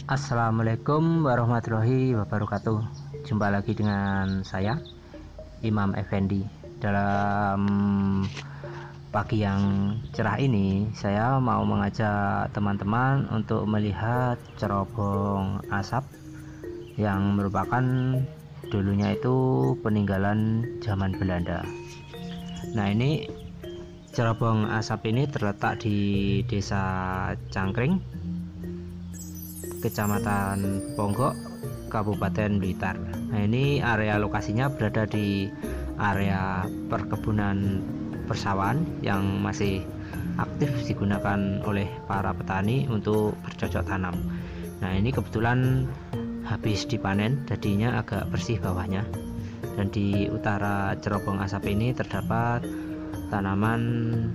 Assalamualaikum warahmatullahi wabarakatuh. Jumpa lagi dengan saya Imam Effendi. Dalam pagi yang cerah ini, saya mau mengajak teman-teman untuk melihat cerobong asap yang merupakan dulunya itu peninggalan zaman Belanda. Nah, ini cerobong asap ini terletak di Desa Cangkring, Kecamatan Ponggok, Kabupaten Blitar. Nah, ini area lokasinya berada di area perkebunan persawahan yang masih aktif digunakan oleh para petani untuk bercocok tanam. Nah, ini kebetulan habis dipanen, jadinya agak bersih bawahnya. Dan di utara cerobong asap ini terdapat tanaman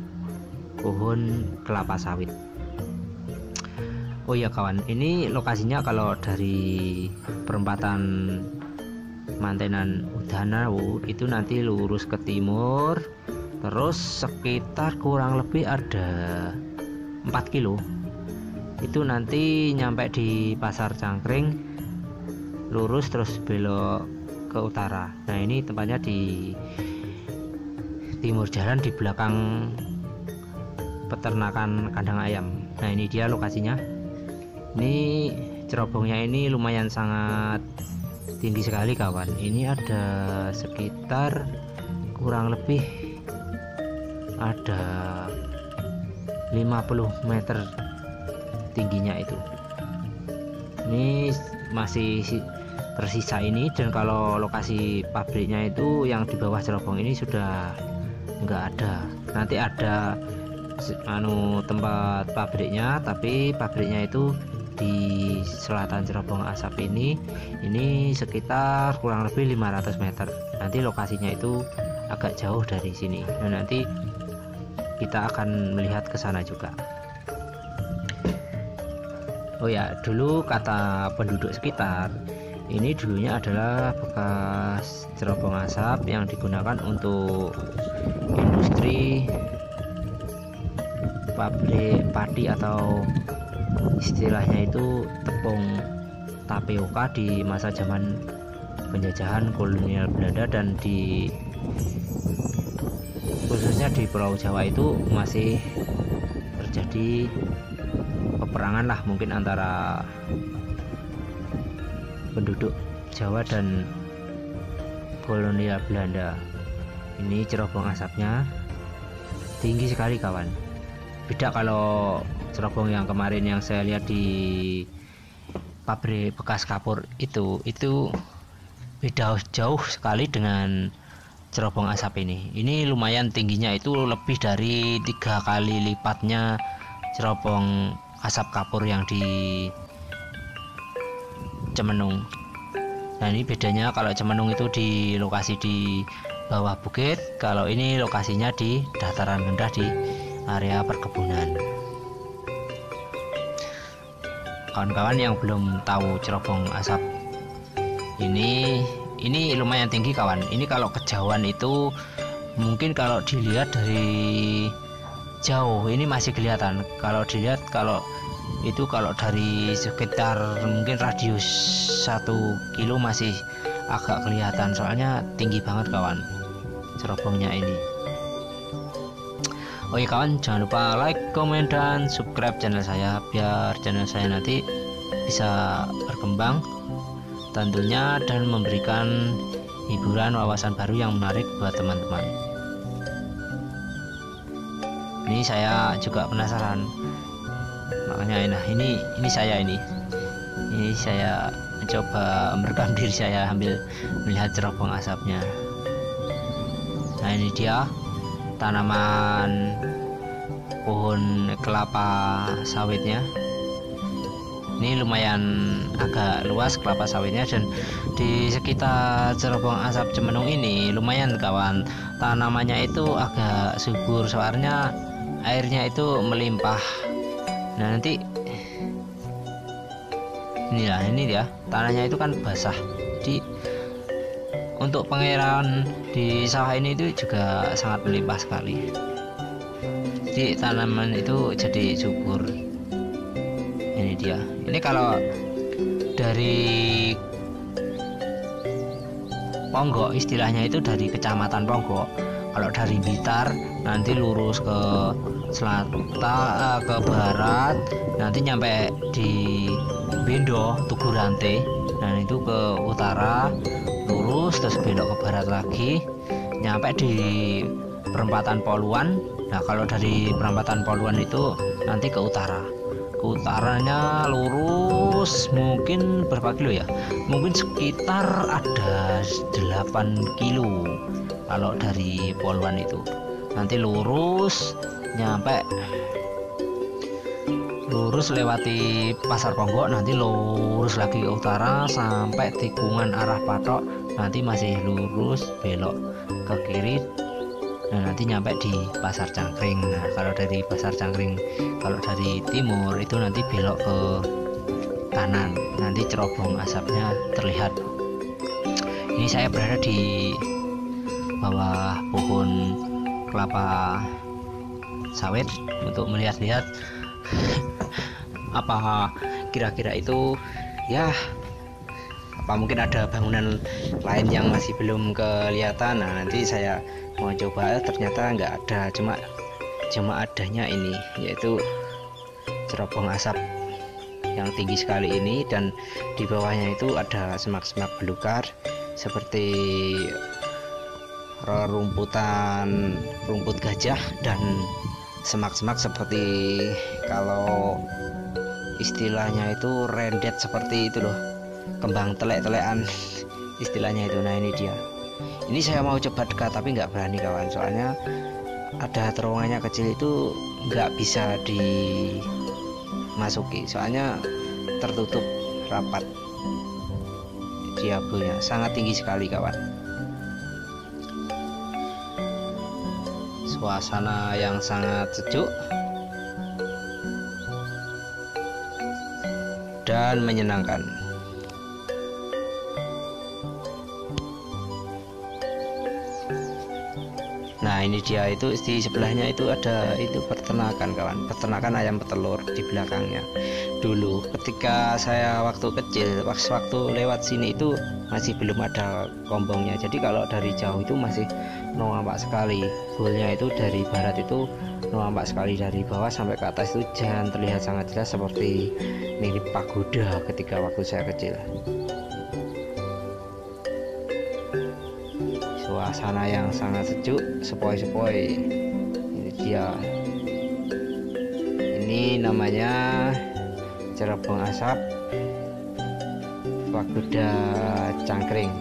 pohon kelapa sawit. Oh ya kawan, ini lokasinya kalau dari perempatan Mantenan Udana itu nanti lurus ke timur, terus sekitar kurang lebih ada 4 kilo itu nanti nyampe di Pasar Cangkring, lurus terus belok ke utara. Nah, ini tempatnya di timur jalan di belakang peternakan kandang ayam. Nah, ini dia lokasinya. Ini cerobongnya ini lumayan sangat tinggi sekali kawan. Ini ada sekitar kurang lebih ada 50 meter tingginya itu. Ini masih tersisa ini, dan kalau lokasi pabriknya itu yang di bawah cerobong ini sudah enggak ada. Nanti ada tempat pabriknya, tapi pabriknya itu di selatan cerobong asap ini sekitar kurang lebih 500 meter. Nanti lokasinya itu agak jauh dari sini. Nah, nanti kita akan melihat ke sana juga. Oh ya, dulu kata penduduk sekitar, ini dulunya adalah bekas cerobong asap yang digunakan untuk industri pabrik padi, atau istilahnya itu tepung tapioka di masa zaman penjajahan kolonial Belanda. Dan khususnya di Pulau Jawa itu masih terjadi peperangan lah, mungkin antara penduduk Jawa dan kolonial Belanda. Ini cerobong asapnya tinggi sekali kawan. Beda kalau cerobong yang kemarin yang saya lihat di pabrik bekas kapur itu beda jauh sekali dengan cerobong asap ini. Ini lumayan tingginya, itu lebih dari 3 kali lipatnya cerobong asap kapur yang di Cemenung. Nah, ini bedanya, kalau Cemenung itu di lokasi di bawah bukit, kalau ini lokasinya di dataran rendah di area perkebunan. Kawan-kawan yang belum tahu cerobong asap ini lumayan tinggi kawan. Ini kalau kejauhan itu mungkin kalau dilihat dari jauh ini masih kelihatan. Kalau dilihat kalau dari sekitar mungkin radius 1 kilo masih agak kelihatan, soalnya tinggi banget kawan cerobongnya ini. Oke kawan, jangan lupa like, komen, dan subscribe channel saya biar channel saya nanti bisa berkembang tentunya, dan memberikan hiburan wawasan baru yang menarik buat teman-teman. Ini saya juga penasaran, makanya ini saya mencoba merekam diri saya sambil melihat cerobong asapnya. Nah, ini dia tanaman pohon kelapa sawitnya. Ini lumayan agak luas kelapa sawitnya, dan di sekitar cerobong asap Cemenung ini lumayan kawan, tanamannya itu agak subur, soalnya airnya itu melimpah. Nah, nanti ini dia tanahnya itu kan basah, jadi untuk pengairan di sawah ini itu juga sangat melimpah sekali. Jadi tanaman itu jadi subur. Ini dia. Ini kalau dari Ponggok, istilahnya itu dari Kecamatan Ponggok. Kalau dari Blitar nanti lurus ke selatan, ke barat, nanti nyampe di Bendo Tugu Rantai, dan itu ke utara lurus terus belok ke barat lagi, nyampe di perempatan Poluan. Nah kalau dari perempatan Poluan itu nanti ke utara, ke utaranya lurus mungkin berapa kilo ya, mungkin sekitar ada 8 kilo. Kalau dari Poluan itu nanti lurus nyampe, lurus lewati Pasar Ponggok, nanti lurus lagi ke utara sampai tikungan arah Patok, nanti masih lurus belok ke kiri. Nah nanti nyampe di Pasar Cangkring. Nah kalau dari Pasar Cangkring, kalau dari timur itu nanti belok ke kanan, nanti cerobong asapnya terlihat. Ini saya berada di bawah pohon kelapa sawit untuk melihat-lihat apa kira-kira itu ya, apa mungkin ada bangunan lain yang masih belum kelihatan. Nah nanti saya mau coba, ternyata nggak ada, cuma adanya ini, yaitu cerobong asap yang tinggi sekali ini, dan di bawahnya itu ada semak-semak belukar seperti rerumputan rumput gajah dan semak-semak seperti, kalau istilahnya itu rendet, seperti itu loh, kembang telek-telekan istilahnya itu. Nah ini dia, ini saya mau coba dekat tapi nggak berani kawan, soalnya ada terowongannya kecil itu, nggak bisa dimasuki soalnya tertutup rapat, diabunya sangat tinggi sekali kawan. Suasana yang sangat sejuk dan menyenangkan. Nah ini dia, itu di sebelahnya itu ada itu peternakan kawan, peternakan ayam petelur di belakangnya. Dulu ketika saya waktu kecil, waktu lewat sini itu masih belum ada kombongnya, jadi kalau dari jauh itu masih nampak sekali fullnya, itu dari barat itu nampak sekali, dari bawah sampai ke atas itu jangan terlihat sangat jelas seperti mirip pagoda ketika waktu saya kecil. Suasana yang sangat sejuk, sepoi-sepoi. Ini dia, ini namanya cerobong asap pagoda Cangkring.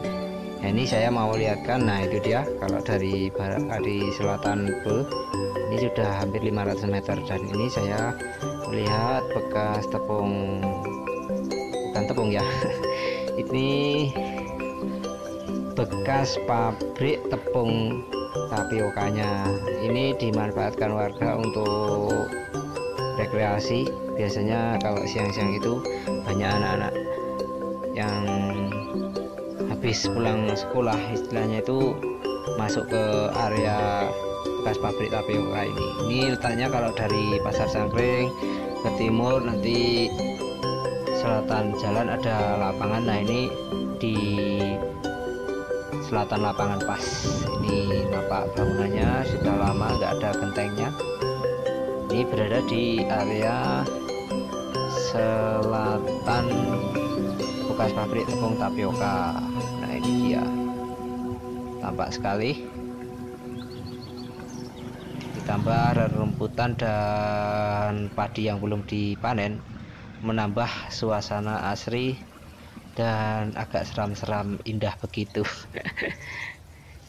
Nah, ini saya mau lihatkan. Nah itu dia, kalau dari barat, dari selatan itu ini sudah hampir 500 meter, dan ini saya melihat bekas tepung, bukan tepung ya ini bekas pabrik tepung tapiokanya. Ini dimanfaatkan warga untuk rekreasi. Biasanya kalau siang-siang itu banyak anak-anak yang habis pulang sekolah, istilahnya itu masuk ke area bekas pabrik tapioka ini. Ini letaknya kalau dari Pasar Cangkring ke timur, nanti selatan jalan ada lapangan. Nah ini di selatan lapangan pas, ini nampak bangunannya sudah lama nggak ada gentengnya. Ini berada di area selatan bekas pabrik tepung tapioka. Nah ini dia, tampak sekali, ditambah rerumputan dan padi yang belum dipanen, menambah suasana asri dan agak seram-seram indah begitu.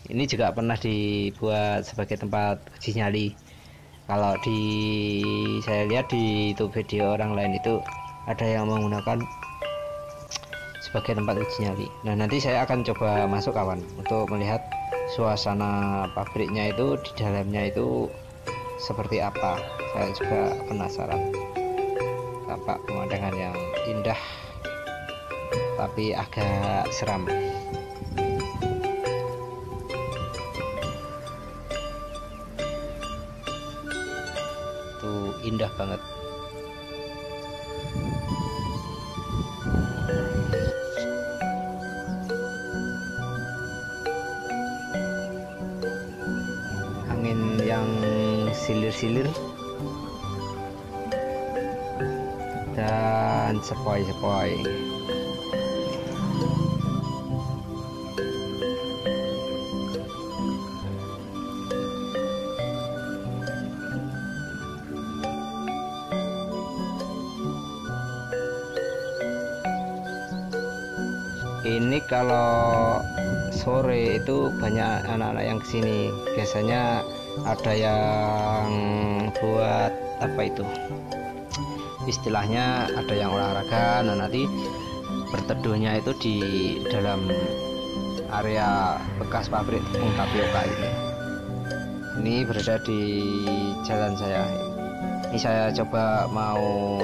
Ini juga pernah dibuat sebagai tempat uji nyali. Kalau saya lihat di itu video orang lain itu ada yang menggunakan sebagai tempat uji nyali. Nah nanti saya akan coba masuk kawan untuk melihat suasana pabriknya itu, di dalamnya itu seperti apa. Saya juga penasaran. Tampak pemandangan yang indah tapi agak seram. Tuh indah banget. silir dan sepoi-sepoi. Ini kalau sore itu banyak anak-anak yang kesini. Biasanya ada yang buat apa itu, istilahnya ada yang olahraga. Nah, nanti berteduhnya itu di dalam area bekas pabrik tepung tapioka ini. Ini berada di jalan saya. Ini saya coba mau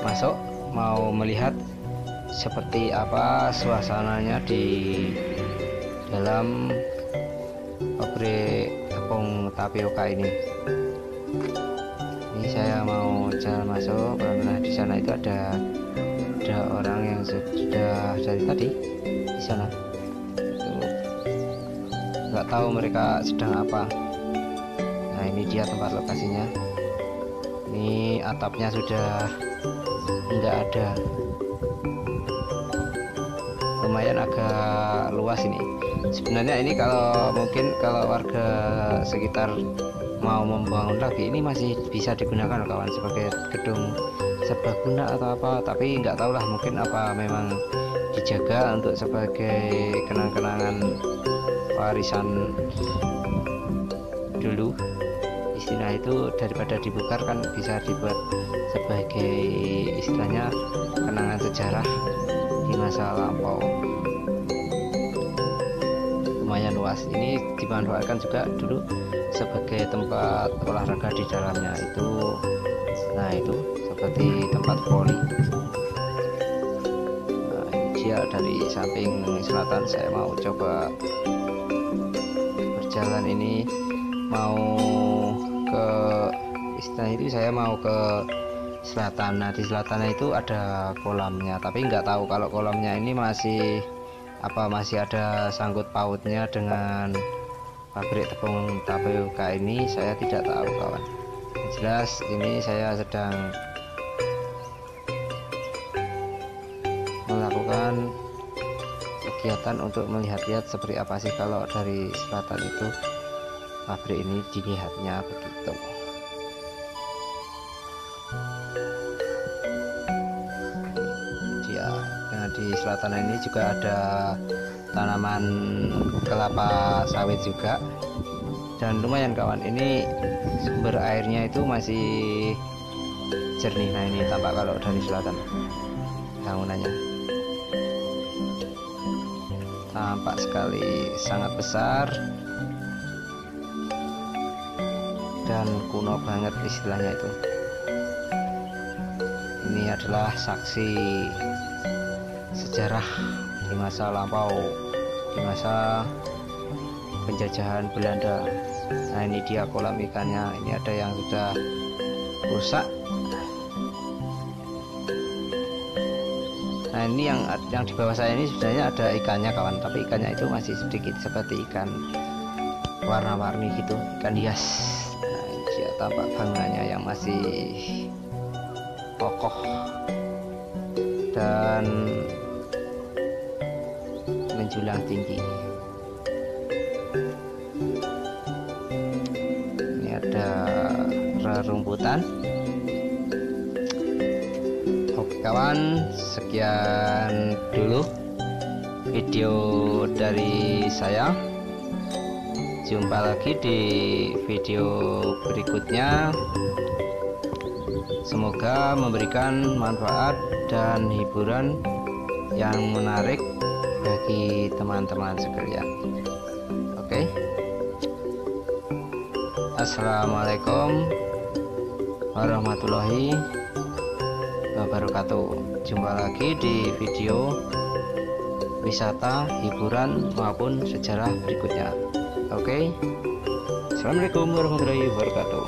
masuk, mau melihat seperti apa suasananya di dalam pabrik tepung tapioka ini. Ini saya mau jalan masuk karena di sana itu ada orang yang sudah dari tadi di sana. Nggak tahu mereka sedang apa. Nah, ini dia tempat lokasinya. Ini atapnya sudah nggak ada. Lumayan agak luas ini. Sebenarnya ini kalau mungkin kalau warga sekitar mau membangun lagi, ini masih bisa digunakan kawan sebagai gedung serbaguna atau apa, tapi nggak tahu lah, mungkin apa memang dijaga untuk sebagai kenang-kenangan warisan dulu. Istilah itu daripada dibukar kan bisa dibuat sebagai istilahnya kenangan sejarah di masa lampau. Lumayan luas. Ini dimanfaatkan juga dulu sebagai tempat olahraga di dalamnya itu. Nah, itu seperti tempat voli. Nah, ini dia dari samping selatan. Saya mau coba berjalan ini, mau ke istilah itu, saya mau ke selatan. Nah, di selatan itu ada kolamnya, tapi nggak tahu kalau kolamnya ini masih ada sangkut pautnya dengan pabrik tepung tapioka ini, saya tidak tahu kawan. Yang jelas ini saya sedang melakukan kegiatan untuk melihat-lihat seperti apa sih kalau dari selatan itu pabrik ini dilihatnya begitu. Di selatan ini juga ada tanaman kelapa sawit juga, dan lumayan kawan, ini sumber airnya itu masih jernih. Nah, ini tampak kalau dari selatan bangunannya tampak sekali sangat besar dan kuno banget istilahnya itu. Ini adalah saksi sejarah di masa lampau, di masa penjajahan Belanda. Nah, ini dia kolam ikannya. Ini ada yang sudah rusak. Nah, ini yang di bawah saya ini sebenarnya ada ikannya kawan, tapi ikannya itu masih sedikit, seperti ikan warna-warni gitu, ikan hias. Nah, ini dia tampak bangunannya yang masih kokoh dan menjulang tinggi. Ini ada rerumputan. Oke kawan, sekian dulu video dari saya. Jumpa lagi di video berikutnya. Semoga memberikan manfaat dan hiburan yang menarik bagi teman-teman sekalian. Oke. Assalamualaikum warahmatullahi wabarakatuh. Jumpa lagi di video wisata, hiburan maupun sejarah berikutnya. Oke. Assalamualaikum warahmatullahi wabarakatuh.